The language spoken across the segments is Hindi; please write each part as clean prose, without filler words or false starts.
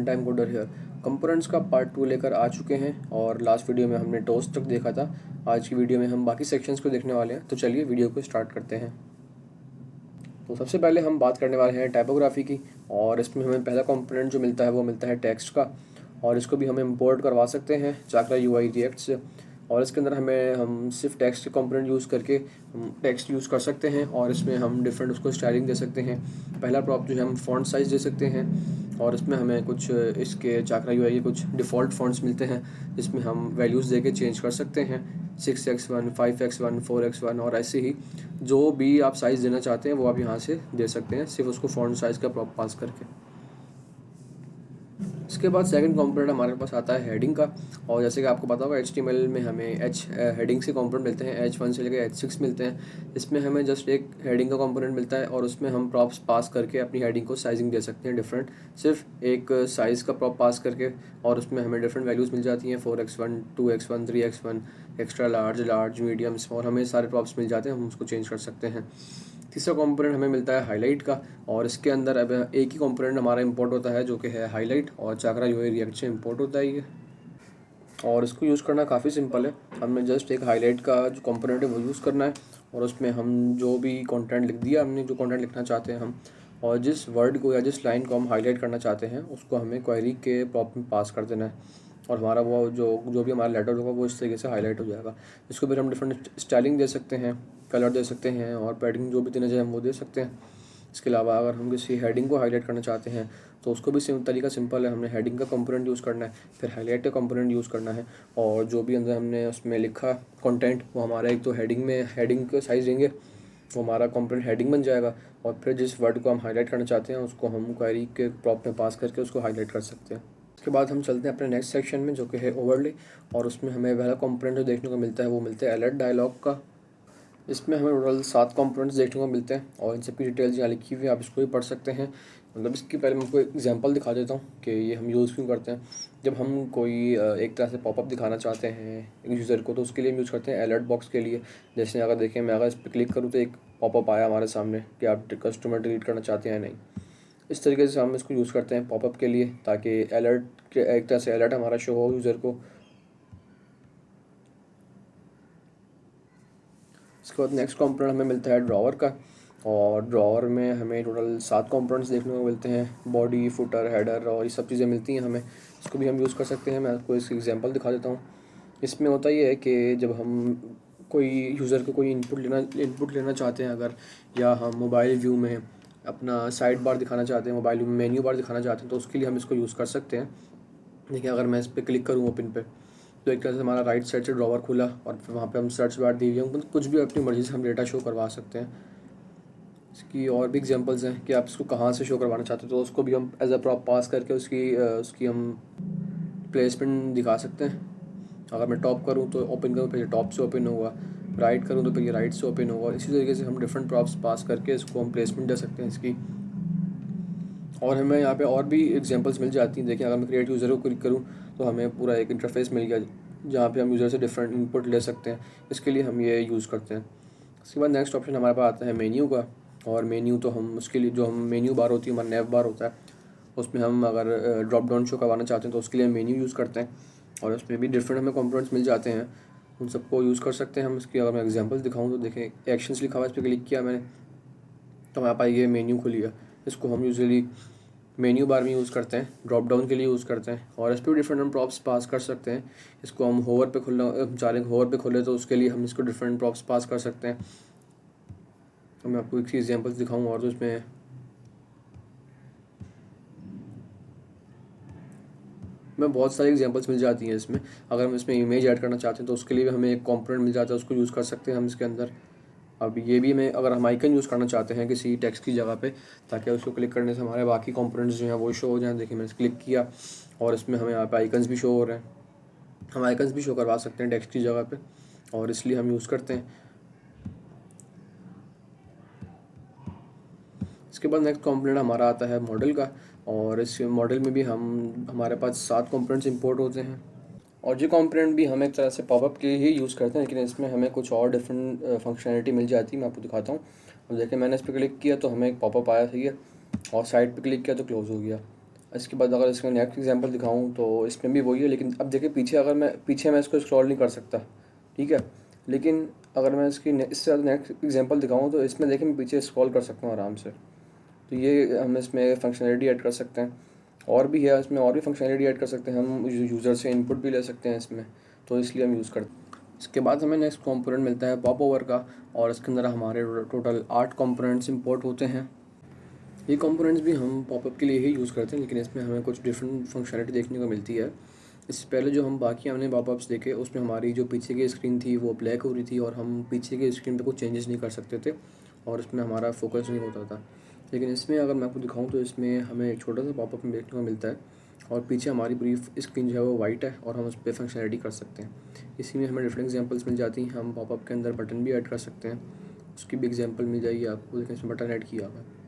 Time coder here. कंपोनेंट्स का पार्ट 2 लेकर आ चुके हैं और लास्ट वीडियो में हमने टोस्ट तक देखा था। आज की वीडियो में हम बाकी सेक्शंस को देखने वाले हैं, तो चलिए वीडियो को स्टार्ट करते हैं। तो सबसे पहले हम बात करने वाले हैं टाइपोग्राफी की, और इसमें हमें पहला कंपोनेंट जो मिलता है वो मिलता है टेक्स्ट का, और इसको भी हम इंपोर्ट करवा सकते हैं चाकरा यूआई रिएक्ट से। और इसके अंदर हम सिर्फ टेक्स्ट के कंपोनेंट यूज़ करके हम टेक्स्ट यूज़ कर सकते हैं, और इसमें हम डिफरेंट उसको स्टाइलिंग दे सकते हैं। पहला प्रॉप जो है हम फॉन्ट साइज़ दे सकते हैं, और इसमें हमें कुछ इसके चाकरा यूआई के कुछ डिफ़ॉल्ट फॉन्ट्स मिलते हैं जिसमें हम वैल्यूज़ दे के चेंज कर सकते हैं, 6x1, 5x1, 4x1, और ऐसे ही जो भी आप साइज़ देना चाहते हैं वो आप यहाँ से दे सकते हैं, सिर्फ उसको फॉन्ट साइज़ का प्रॉप पास करके। इसके बाद सेकंड कंपोनेंट हमारे पास आता है हेडिंग का, और जैसे कि आपको पता होगा HTML में हमें हेडिंग से कंपोनेंट मिलते हैं, H1 से लेकर H6 मिलते हैं। इसमें हमें जस्ट एक हेडिंग का कंपोनेंट मिलता है, और उसमें हम प्रॉप्स पास करके अपनी हेडिंग को साइजिंग दे सकते हैं डिफरेंट, सिर्फ एक साइज़ का प्रॉप पास करके, और उसमें हमें डिफरेंट वैल्यूज़ मिल जाती हैं, 4x1, 2x1, 3x1, extra large, medium, small, हमें सारे प्रॉप्स मिल जाते हैं, हम उसको चेंज कर सकते हैं। तीसरा कंपोनेंट हमें मिलता है हाईलाइट का, और इसके अंदर अब एक ही कंपोनेंट हमारा इंपोर्ट होता है जो कि है हाईलाइट, और चाकरा यूआई रिएक्ट से इंपोर्ट होता है ये। और इसको यूज़ करना काफ़ी सिंपल है, हमें जस्ट एक हाईलाइट का जो कंपोनेंट है वो यूज़ करना है, और उसमें हम जो भी कंटेंट लिख दिया हमने, जो कंटेंट लिखना चाहते हैं हम, और जिस वर्ड को या जिस लाइन को हम हाईलाइट करना चाहते हैं उसको हमें क्वेरी के प्रॉप में पास कर देना है, और हमारा वो जो भी हमारा लेटर होगा वो इस तरीके से हाईलाइट हो जाएगा। इसको फिर हम डिफरेंट स्टाइलिंग दे सकते हैं, कलर दे सकते हैं, और पैडिंग जो भी देना चाहें हम वो दे सकते हैं। इसके अलावा अगर हम किसी हेडिंग को हाईलाइट करना चाहते हैं तो उसको भी तरीका सिंपल है, हमने हेडिंग का कंपोनेंट यूज़ करना है, फिर हाईलाइट का कंपोनेंट यूज़ करना है, और जो भी अंदर हमने उसमें लिखा कंटेंट वो हमारा एक तो हेडिंग का साइज़ देंगे, वो हमारा कंपोनेंट हेडिंग बन जाएगा, और फिर जिस वर्ड को हम हाईलाइट करना चाहते हैं उसको हम क्वेरी के प्रॉप में पास करके उसको हाईलाइट कर सकते हैं। उसके बाद हम चलते हैं अपने नेक्स्ट सेक्शन में जो कि है ओवरले, और उसमें हमें पहला कंपोनेंट जो देखने को मिलता है वो मिलता है अलर्ट डायलॉग का। इसमें हमें टोटल 7 कंपोनेंट्स देखने को मिलते हैं, और इन सबकी डिटेल्स यहाँ लिखी हुई है, आप इसको भी पढ़ सकते हैं। मतलब इसकी पहले मैं आपको एक एग्जांपल दिखा देता हूँ कि ये हम यूज़ क्यों करते हैं। जब हम कोई एक तरह से पॉपअप दिखाना चाहते हैं एक यूज़र को, तो उसके लिए हम यूज़ करते हैं अलर्ट बॉक्स के लिए। जैसे अगर देखें, मैं अगर इस पर क्लिक करूँ तो एक पॉपअप आया हमारे सामने कि आप कस्टमर डिलीट करना चाहते हैं या नहीं। इस तरीके से हम इसको यूज़ करते हैं पॉपअप के लिए, ताकि अलर्ट के एक तरह से अलर्ट हमारा शो हो यूज़र को। इसके बाद नेक्स्ट कंपोनेंट हमें मिलता है ड्रॉवर का, और ड्रॉवर में हमें टोटल 7 कंपोनेंट्स देखने को मिलते हैं, बॉडी, फुटर, हेडर, और ये सब चीज़ें मिलती हैं हमें। इसको भी हम यूज़ कर सकते हैं। मैं आपको इसकी एग्जांपल दिखा देता हूँ। इसमें होता ये है कि जब हम कोई यूज़र को कोई इनपुट लेना चाहते हैं अगर, या हम मोबाइल व्यू में अपना साइड बार दिखाना चाहते हैं, मोबाइल व्यू में मेन्यू बार दिखाना चाहते हैं, तो उसके लिए हम इसको यूज़ कर सकते हैं। देखिए, अगर मैं इस पर क्लिक करूँ ओपन पे, तो एक तरह से हमारा राइट साइड से ड्रॉवर खुला, और फिर वहाँ पे हम सर्च बार दी हुई है, कुछ भी अपनी मर्ज़ी से हम डेटा शो करवा सकते हैं। इसकी और भी एग्जांपल्स हैं कि आप इसको कहाँ से शो करवाना चाहते हो, तो उसको भी हम एज अ प्रॉप पास करके उसकी हम प्लेसमेंट दिखा सकते हैं। अगर मैं टॉप करूँ तो ओपन करूँ, फिर ये टॉप से ओपन होगा, राइट करूँ तो फिर ये राइट से ओपन होगा। इसी तरीके से हम डिफरेंट प्रॉप्स पास करके इसको हम प्लेसमेंट दे सकते हैं इसकी। और हमें यहाँ पे और भी एग्जांपल्स मिल जाती हैं। देखिए, अगर मैं क्रिएट यूज़र को क्लिक करूँ तो हमें पूरा एक इंटरफेस मिल गया जहाँ पे हम यूज़र से डिफरेंट इनपुट ले सकते हैं। इसके लिए हम ये यूज़ करते हैं। इसके बाद नेक्स्ट ऑप्शन हमारे पास आता है मेन्यू का, और मेन्यू तो हम उसके लिए जो हम मेन्यू बार होती है, हमारा नैव बार होता है, उसमें हम अगर ड्रॉप डाउन शो करवाना चाहते हैं तो उसके लिए मेन्यू यूज़ करते हैं, और उसमें भी डिफरेंट हमें कंपोनेंट्स मिल जाते हैं, उन सबको यूज़ कर सकते हैं हम। इसकी अगर मैं एग्जांपल्स दिखाऊँ तो देखें, एक्शंस लिखा हुआ है, इस पर क्लिक किया मैंने तो हमारे पास ये मेन्यू खुल गया। इसको हम यूजुअली मेन्यू बार में यूज़ करते हैं, ड्रॉप डाउन के लिए यूज़ करते हैं, और इस पर भी डिफरेंट हम प्रॉप्स पास कर सकते हैं। इसको हम होवर पे होवर पे खोले तो उसके लिए हम इसको डिफरेंट प्रॉप्स पास कर सकते हैं। तो मैं आपको एक एग्जांपल्स दिखाऊँ, और तो इसमें मैं बहुत सारी एग्जांपल्स मिल जाती हैं इसमें। अगर हम इसमें इमेज ऐड करना चाहते हैं तो उसके लिए भी हमें एक कंपोनेंट मिल जाता है, उसको यूज़ कर सकते हैं हम इसके अंदर। अब ये भी मैं अगर हम आइकन यूज़ करना चाहते हैं किसी टेक्स्ट की जगह पे, ताकि उसको क्लिक करने से हमारे बाकी कंपोनेंट्स जो हैं वो शो हो जाएं। देखिए, मैंने क्लिक किया और इसमें हमें यहाँ पे आइकन्स भी शो हो रहे हैं। हम आइकन्स भी शो करवा सकते हैं टेक्स्ट की जगह पे, और इसलिए हम यूज़ करते हैं। इसके बाद नेक्स्ट कंपोनेंट हमारा आता है मॉडल का, और इस मॉडल में भी हमारे पास 7 कंपोनेंट्स इंपोर्ट होते हैं, और ये कंपोनेंट भी हम एक तरह से पॉपअप के लिए ही यूज़ करते हैं, लेकिन इसमें हमें कुछ और डिफरेंट फंक्शनैलिटी मिल जाती है। मैं आपको दिखाता हूँ। अब देखिए, मैंने इस पर क्लिक किया तो हमें एक पॉपअप आया, सही है, और साइड पे क्लिक किया तो क्लोज़ हो गया। इसके बाद अगर इसका नेक्स्ट एग्जांपल दिखाऊं तो इसमें भी वही है, लेकिन अब देखिए पीछे मैं इसको स्क्रॉल नहीं कर सकता, ठीक है। लेकिन अगर मैं इससे नेक्स्ट एग्जांपल दिखाऊं तो इसमें देखिए मैं पीछे स्क्रॉल कर सकता हूँ आराम से। तो ये हम इसमें फंक्शनैलिटी ऐड कर सकते हैं। और भी है, इसमें और भी फंक्शनैलिटी ऐड कर सकते हैं, हम यूज़र से इनपुट भी ले सकते हैं इसमें, तो इसलिए हम यूज़ करते हैं। इसके बाद हमें नेक्स्ट कंपोनेंट मिलता है पॉप ओवर का, और इसके अंदर हमारे टोटल 8 कंपोनेंट्स इंपोर्ट होते हैं। ये कंपोनेंट्स भी हम पॉपअप के लिए ही यूज़ करते हैं, लेकिन इसमें हमें कुछ डिफरेंट फंक्शनलिटी देखने को मिलती है। इससे पहले जो हम बाकी हमने पॉपअप्स देखे उसमें हमारी जो पीछे की स्क्रीन थी वो ब्लैक हो रही थी, और हम पीछे की स्क्रीन पे कुछ चेंजेस नहीं कर सकते थे, और उसमें हमारा फोकस नहीं होता था। लेकिन इसमें अगर मैं आपको दिखाऊं तो इसमें हमें एक छोटा सा पॉपअप देखने को मिलता है, और पीछे हमारी पूरी स्क्रीन जो है वो वाइट है, और हम उस पर फंक्शनलिटी कर सकते हैं। इसी में हमें डिफरेंट एग्जांपल्स मिल जाती हैं। हम पॉपअप के अंदर बटन भी ऐड कर सकते हैं, उसकी भी एग्जांपल मिल जाएगी आपको, लेकिन इसमें बटन ऐड किया हुआ है।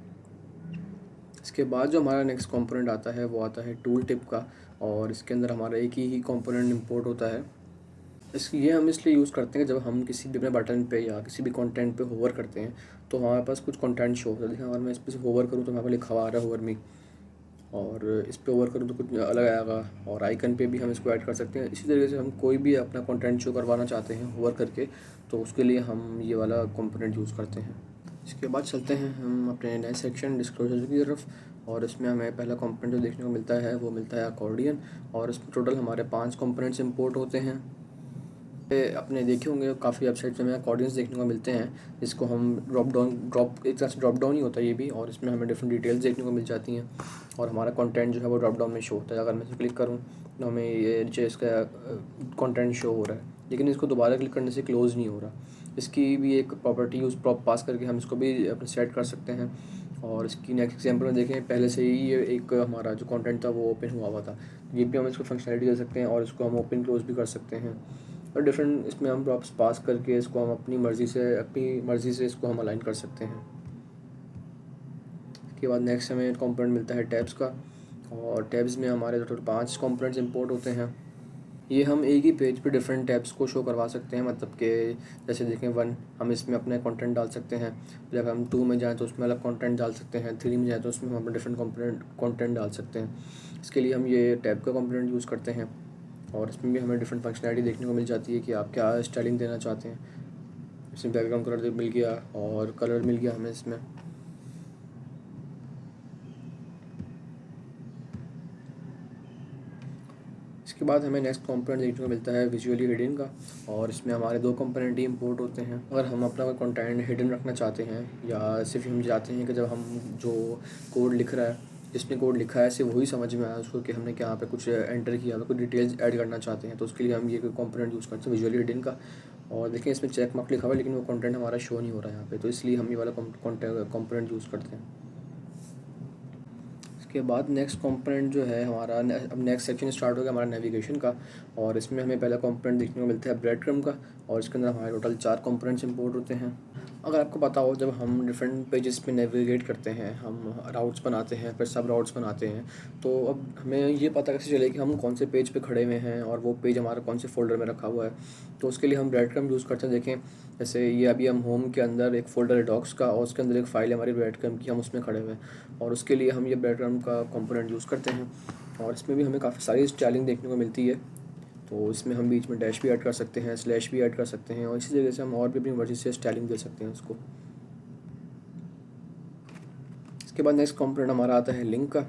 इसके बाद जो हमारा नेक्स्ट कंपोनेंट आता है वो आता है टूल टिप का, और इसके अंदर हमारा एक ही कंपोनेंट इंपोर्ट होता है। ये हम इसलिए यूज़ करते हैं जब हम किसी भी अपने बटन पे या किसी भी कंटेंट पे होवर करते हैं तो हमारे पास कुछ कंटेंट शो होता है। देखिए अगर मैं इस पर से होवर करूँ तो वहाँ पर लिखा हुआ आ रहा है होवर मी, और इस पे ओवर करूँ तो कुछ अलग आएगा, और आइकन पे भी हम इसको ऐड कर सकते हैं। इसी तरीके से हम कोई भी अपना कंटेंट शो करवाना चाहते हैं होवर करके, तो उसके लिए हम ये वाला कंपोनेंट यूज़ करते हैं। इसके बाद चलते हैं हम अपने नए सेक्शन डिस्क्लोजर की तरफ, और इसमें हमें पहला कंपोनेंट जो देखने को मिलता है वो मिलता है अकॉर्डियन, और इसमें टोटल हमारे 5 कंपोनेंट्स इंपोर्ट होते हैं। अपने देखे होंगे काफ़ी वेबसाइट्स में अकॉर्डियंस देखने को मिलते हैं, जिसको हम एक तरह से ड्रॉप डाउन ही होता है ये भी, और इसमें हमें डिफरेंट डिटेल्स देखने को मिल जाती हैं, और हमारा कंटेंट जो है वो ड्रॉप डाउन में शो होता है। अगर मैं इसे क्लिक करूँ तो हमें ये नीचे इसका कंटेंट शो हो रहा है, लेकिन इसको दोबारा क्लिक करने से क्लोज़ नहीं हो रहा। इसकी भी एक प्रॉपर्टी यूज़ प्रॉप पास करके हम इसको भी अपने सेट कर सकते हैं। और इसकी नेक्स्ट एग्जांपल में देखें, पहले से ही ये एक हमारा जो कंटेंट था वो ओपन हुआ था, ये भी हम इसको फंक्शनलिटी दे सकते हैं, और इसको हम ओपन क्लोज भी कर सकते हैं। और डिफरेंट इसमें हम प्रॉप्स पास करके इसको हम अपनी मर्ज़ी से इसको हम अलाइन कर सकते हैं। इसके बाद नेक्स्ट हमें कंपोनेंट मिलता है टैब्स का, और टैब्स में हमारे टोटल 5 कंपोनेंट्स इंपोर्ट होते हैं। ये हम एक ही पेज पे डिफरेंट टैब्स को शो करवा सकते हैं, मतलब कि जैसे देखें 1 हम इसमें अपने कंटेंट डाल सकते हैं, जब हम 2 में जाएँ तो उसमें अलग कंटेंट डाल सकते हैं, 3 में जाएँ तो उसमें हम अपना डिफरेंट कंटेंट डाल सकते हैं। इसके लिए हम ये टैब का कंपोनेंट यूज़ करते हैं, और इसमें भी हमें डिफरेंट फंक्शनैलिटी देखने को मिल जाती है कि आप क्या स्टाइलिंग देना चाहते हैं। इसमें बैकग्राउंड कलर मिल गया और कलर मिल गया हमें इसमें। इसके बाद हमें नेक्स्ट कंपोनेंट देखने को मिलता है विजुअली हिडन का, और इसमें हमारे 2 कंपोनेंट ही इंपोर्ट होते हैं। अगर हम अपना कोई कंटेंट हिडन रखना चाहते हैं, या सिर्फ हम चाहते हैं कि जब हम जो कोड लिख रहा है, जिसने कोड लिखा है सिर्फ वही समझ में आया उसको कि हमने क्या पे कुछ एंटर किया, कुछ डिटेल्स ऐड करना चाहते हैं, तो उसके लिए हम ये कंपोनेंट यूज़ करते हैं विजुअली हिडन का। और देखिए इसमें चेक मार्क लिखा हुआ है, लेकिन वो कंटेंट हमारा शो नहीं हो रहा है यहाँ पे, तो इसलिए हम ये वाला कंपोनेंट यूज़ करते हैं। इसके बाद नेक्स्ट कंपोनेंट जो है हमारा अब नेक्स्ट सेक्शन स्टार्ट हो गया हमारा नेविगेशन का, और इसमें हमें पहला कंपोनेंट देखने को मिलता है ब्रेड क्रम्ब का, और इसके अंदर हमारे टोटल 4 कंपोनेंट्स इंपोर्ट होते हैं। अगर आपको पता हो, जब हम डिफरेंट पेजेस पे नेविगेट करते हैं, हम राउट्स बनाते हैं, फिर सब राउट्स बनाते हैं, तो अब हमें ये पता कैसे चले कि हम कौन से पेज पे खड़े हुए हैं और वो पेज हमारा कौन से फोल्डर में रखा हुआ है। तो उसके लिए हम ब्रेड क्रम्ब यूज़ करते हैं। देखें जैसे ये अभी हम होम के अंदर एक फ़ोल्डर है डॉक्स का, और उसके अंदर एक फ़ाइल है हमारी ब्रेड क्रम्ब की, हम उसमें खड़े हुए हैं, और उसके लिए हम ये ब्रेड क्रम्ब का कंपोनेंट यूज़ करते हैं। और इसमें भी हमें काफ़ी सारी स्टाइलिंग देखने को मिलती है, तो इसमें हम बीच में डैश भी ऐड कर सकते हैं, स्लैश भी ऐड कर सकते हैं, और इसी तरीके से हम और भी अपनी मर्ज़ी से स्टाइलिंग दे सकते हैं उसको। इसके बाद नेक्स्ट कंपोनेंट हमारा आता है लिंक का,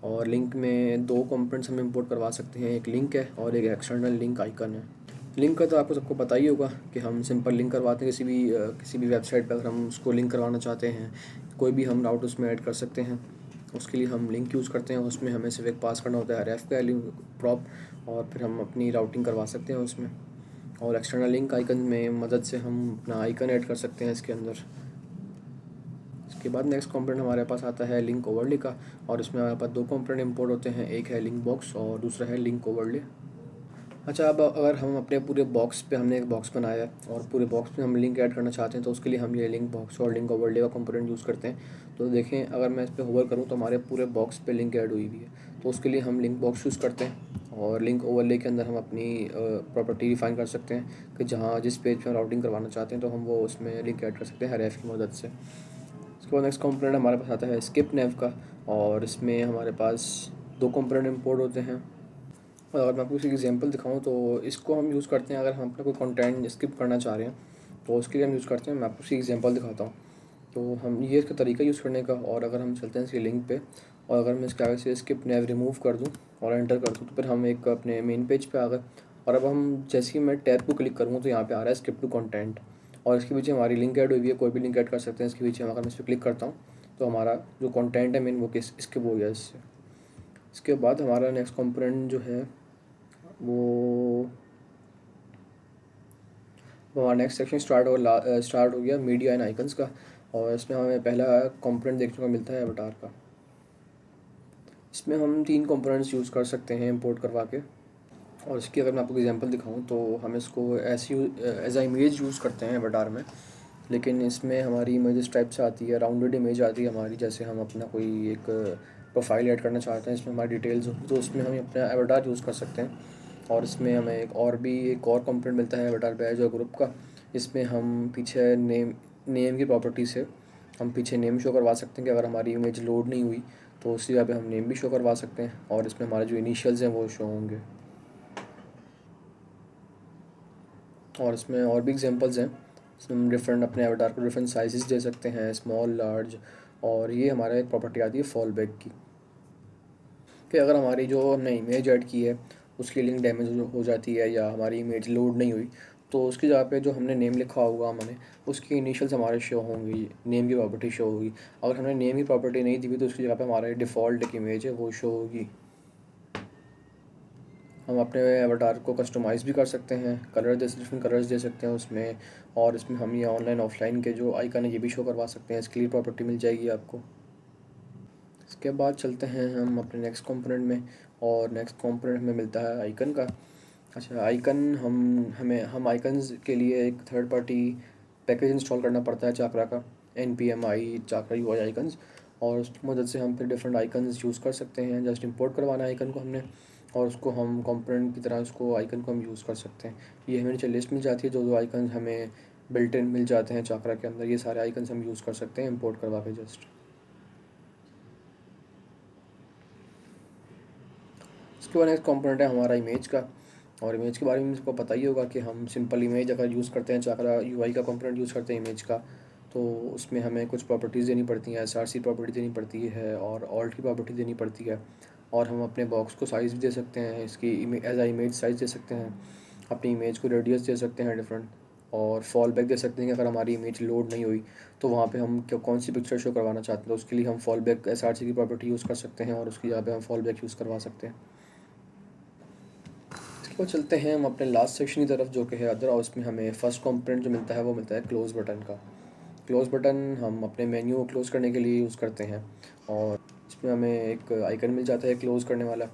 और लिंक में 2 कंपोनेंट्स हम इंपोर्ट करवा सकते हैं, एक लिंक है और एक एक्सटर्नल लिंक आइकन है। लिंक का तो आपको सबको पता ही होगा कि हम सिंपल लिंक करवाते हैं किसी भी वेबसाइट पर। अगर हम उसको लिंक करवाना चाहते हैं, कोई भी हम राउट उसमें ऐड कर सकते हैं, उसके लिए हम लिंक यूज़ करते हैं। उसमें हमें सिर्फ एक पास करना होता है ref का लिंक प्रॉप, और फिर हम अपनी राउटिंग करवा सकते हैं उसमें। और एक्सटर्नल लिंक आइकन में मदद से हम अपना आइकन ऐड कर सकते हैं इसके अंदर। इसके बाद नेक्स्ट कंपोनेंट हमारे पास आता है लिंक ओवरले का, और इसमें हमारे पास 2 कंपोनेंट इंपोर्ट होते हैं, एक है लिंक बॉक्स और दूसरा है लिंक ओवरले। अच्छा, अब अगर हम अपने पूरे बॉक्स पे हमने एक बॉक्स बनाया है और पूरे बॉक्स में हम लिंक ऐड करना चाहते हैं, तो उसके लिए हम ये लिंक बॉक्स और लिंक ओवरले का कंपोनेंट यूज़ करते हैं। तो देखें अगर मैं इस पर होवर करूँ तो हमारे पूरे बॉक्स पे लिंक ऐड हुई हुई है, तो उसके लिए हम लिंक बॉक्स यूज़ करते हैं। और लिंक ओवरले के अंदर हम अपनी प्रॉपर्टी डिफाइन कर सकते हैं कि जहाँ जिस पेज पर हम राउटिंग करवाना चाहते हैं तो हम वो उसमें लिंक ऐड कर सकते हैं href की मदद से। इसके बाद नेक्स्ट कंपोनेंट हमारे पास आता है स्किप नेव का, और इसमें हमारे पास दो कंपोनेंट इंपोर्ट होते हैं। और अगर मैं आपको किसी एग्जांपल दिखाऊं तो इसको हम यूज़ करते हैं अगर हम अपना कोई कंटेंट स्किप करना चाह रहे हैं तो उसके लिए हम यूज़ करते हैं। मैं आपको उसकी एग्जांपल दिखाता हूँ। तो हम ये इसका तरीका यूज़ करने का, और अगर हम चलते हैं इसकी लिंक पे और अगर मैं इसके आगे से स्किप नैव रिमूव कर दूँ और एंटर कर दूँ तो फिर हम एक अपने मेन पेज पे आ गए। और अब हम जैसे ही मैं टैब को क्लिक करूँगा तो यहाँ पे आ रहा है स्किप टू कंटेंट, और इसके पीछे हमारी लिंक ऐड हुई है, कोई भी लिंक ऐड कर सकते हैं इसके पीछे। अगर मैं इस पर क्लिक करता हूँ तो हमारा जो कंटेंट है मेन वो स्किप हो गया इससे। इसके बाद हमारा नेक्स्ट कंपोनेंट जो है वो हमारा नेक्स्ट सेक्शन स्टार्ट हो गया मीडिया एंड आइकन्स का। और इसमें हमें पहला कंपोनेंट देखने को मिलता है अवतार का। इसमें हम 3 कंपोनेंट्स यूज़ कर सकते हैं इंपोर्ट करवा के। और इसकी अगर मैं आपको एग्जांपल दिखाऊं तो हम इसको ऐसी एज आ इमेज यूज़ करते हैं अवतार में, लेकिन इसमें हमारी इमेज इस टाइप से आती है, राउंडेड इमेज आती है हमारी। जैसे हम अपना कोई एक प्रोफाइल ऐड करना चाहते हैं, इसमें हमारी डिटेल्स हो तो उसमें हम अपना अवतार यूज़ कर सकते हैं। और इसमें हमें एक और कंपोनेंट मिलता है अवतार बैज और ग्रुप का। इसमें हम पीछे नेम की प्रॉपर्टी से हम पीछे नेम शो करवा सकते हैं कि अगर हमारी इमेज लोड नहीं हुई तो उसी जगह पे हम नेम भी शो करवा सकते हैं, और इसमें हमारे जो इनिशियल्स हैं वो शो होंगे। और इसमें और भी एग्जांपल्स हैं। इसमें हम डिफरेंट अपने एवटार को डिफरेंट साइजेस दे सकते हैं, स्मॉल, लार्ज। और ये हमारा एक प्रॉपर्टी आती है फॉल बैक की, कि अगर हमारी जो हमने इमेज ऐड की है उसकी लिंक डैमेज हो जाती है या हमारी इमेज लोड नहीं हुई तो उसकी जगह पे जो हमने नेम लिखा होगा हमने उसकी इनिशियल्स हमारे शो होंगी, नेम की प्रॉपर्टी शो होगी। अगर हमने नेम की प्रॉपर्टी नहीं दी हुई तो उसकी जगह पे हमारा डिफ़ॉल्ट एक इमेज है वो शो होगी। हम अपने अवतार को कस्टमाइज़ भी कर सकते हैं, डिफरेंट कलर्स दे सकते हैं उसमें। और इसमें हम ये ऑनलाइन ऑफलाइन के जो आइकन है ये भी शो करवा सकते हैं, इसके लिए प्रॉपर्टी मिल जाएगी आपको। इसके बाद चलते हैं हम अपने नेक्स्ट कंपोनेंट में, और नेक्स्ट कंपोनेंट हमें मिलता है आइकन का। अच्छा, आइकन हम आइकन्स के लिए एक थर्ड पार्टी पैकेज इंस्टॉल करना पड़ता है चाकरा का, NPM चाकरा UI आइकन्स। और उसकी मदद से हम फिर डिफरेंट आइकन्स यूज़ कर सकते हैं। जस्ट इंपोर्ट करवाना है आइकन को हमने, और उसको हम कंपोनेंट की तरह उसको आइकन को हम यूज़ कर सकते हैं। ये हमें नीचे लिस्ट मिल जाती है जो आइकन हमें बिल्ट इन मिल जाते हैं चाकरा के अंदर। ये सारे आइकन्स हम यूज़ कर सकते हैं इंपोर्ट करवा के जस्ट। इसके बाद नेक्स्ट कंपोनेंट है हमारा इमेज का। और इमेज के बारे में आपको पता ही होगा कि हम सिंपल इमेज अगर यूज़ करते हैं, चाकरा UI का कंपोनेंट यूज़ करते हैं इमेज का, तो उसमें हमें कुछ प्रॉपर्टीज़ देनी पड़ती हैं। SRC प्रॉपर्टी देनी पड़ती है और ऑल्ट की प्रॉपर्टी देनी पड़ती है। और हम अपने बॉक्स को साइज़ भी दे सकते हैं, इसकी एज आ इमेज साइज़ दे सकते हैं, अपनी इमेज को रेडियस दे सकते हैं डिफरेंट, और फॉल बैक दे सकते हैं कि अगर हमारी इमेज लोड नहीं हुई तो वहाँ पे हम कौन सी पिक्चर शो करवाना चाहते हैं तो उसके लिए हम फॉल बैक SRC की प्रॉपर्टी यूज़ कर सकते हैं और उसकी जगह पे हम फॉल बैक यूज़ करवा सकते हैं। इसके बाद चलते हैं हम अपने लास्ट सेक्शन की तरफ जो कि है अदर, और उसमें हमें फर्स्ट कंपोनेंट जो मिलता है वो मिलता है क्लोज़ बटन का। क्लोज़ बटन हम अपने मेन्यू को क्लोज़ करने के लिए यूज़ करते हैं, और इसमें हमें एक आइकन मिल जाता है क्लोज़ करने वाला,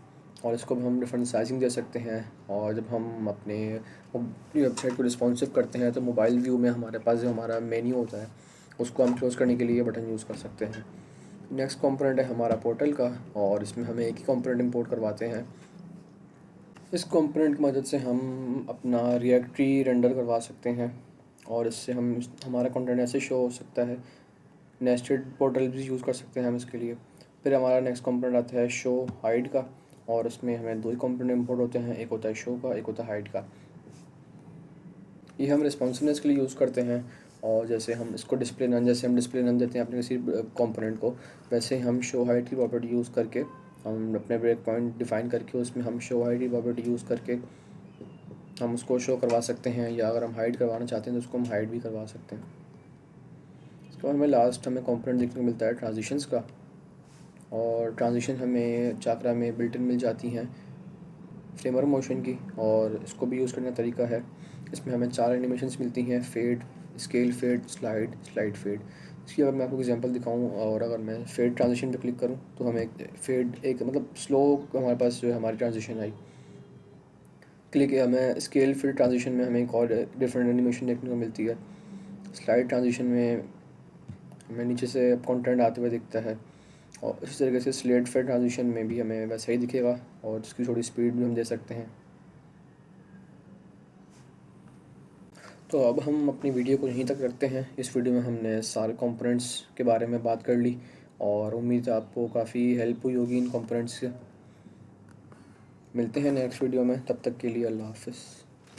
और इसको भी हम डिफरेंट साइजिंग दे सकते हैं। और जब हम अपनी वेबसाइट को रिस्पॉन्सिव करते हैं तो मोबाइल व्यू में हमारे पास जो हमारा मेन्यू होता है उसको हम क्लोज़ करने के लिए बटन यूज़ कर सकते हैं। नेक्स्ट कंपोनेंट है हमारा पोर्टल का, और इसमें हमें एक ही कंपोनेंट इंपोर्ट करवाते हैं। इस कंपोनेंट की मदद से हम अपना रिएक्टरी रेंडर करवा सकते हैं, और इससे हमारा कंटेंट ऐसे शो हो सकता है। नेस्टेड पोर्टल भी यूज़ कर सकते हैं हम इसके लिए। फिर हमारा नेक्स्ट कंपोनेंट आता है शो हाइड का, और इसमें हमें दो ही कंपोनेंट इंपोर्ट होते हैं, एक होता है शो का, एक होता है हाइड का। ये हम रिस्पॉन्सिवनेस के लिए यूज़ करते हैं, और जैसे हम इसको जैसे हम डिस्प्ले नन देते हैं अपने किसी कंपोनेंट को, वैसे हम शो हाइड की प्रॉपर्टी यूज़ करके हम अपने ब्रेक पॉइंट डिफाइन करके उसमें हम शो हाइड की प्रॉपर्टी यूज़ करके हम उसको शो करवा सकते हैं, या अगर हम हाइड करवाना चाहते हैं तो उसको हम हाइड भी करवा सकते हैं। इसके बाद हमें कंपोनेंट देखने को मिलता है ट्रांजिशंस का, और ट्रांजिशन हमें चाकरा में बिल्ट इन मिल जाती हैं फ्रेमर मोशन की, और इसको भी यूज़ करने का तरीका है। इसमें हमें 4 एनिमेशंस मिलती हैं, fade, scale fade, slide fade. इसकी अगर मैं आपको एग्जांपल दिखाऊं, और अगर मैं फेड ट्रांजिशन पे क्लिक करूं तो हमें एक मतलब स्लो हमारे पास जो है हमारी ट्रांजिशन आई। क्लिक हमें स्केल फेड ट्रांजिशन में हमें एक और डिफरेंट एनिमेशन देखने को मिलती है। स्लाइड ट्रांजिशन में हमें नीचे से कंटेंट आते हुए दिखता है, और इसी तरीके से स्लेट फेड ट्रांजिशन में भी हमें वैसा ही दिखेगा, और इसकी थोड़ी स्पीड भी हम दे सकते हैं। तो अब हम अपनी वीडियो को यहीं तक रखते हैं। इस वीडियो में हमने सारे कंपोनेंट्स के बारे में बात कर ली, और उम्मीद है आपको काफ़ी हेल्प हुई होगी इन कंपोनेंट्स से। मिलते हैं नेक्स्ट वीडियो में, तब तक के लिए अल्लाह हाफ़िज़।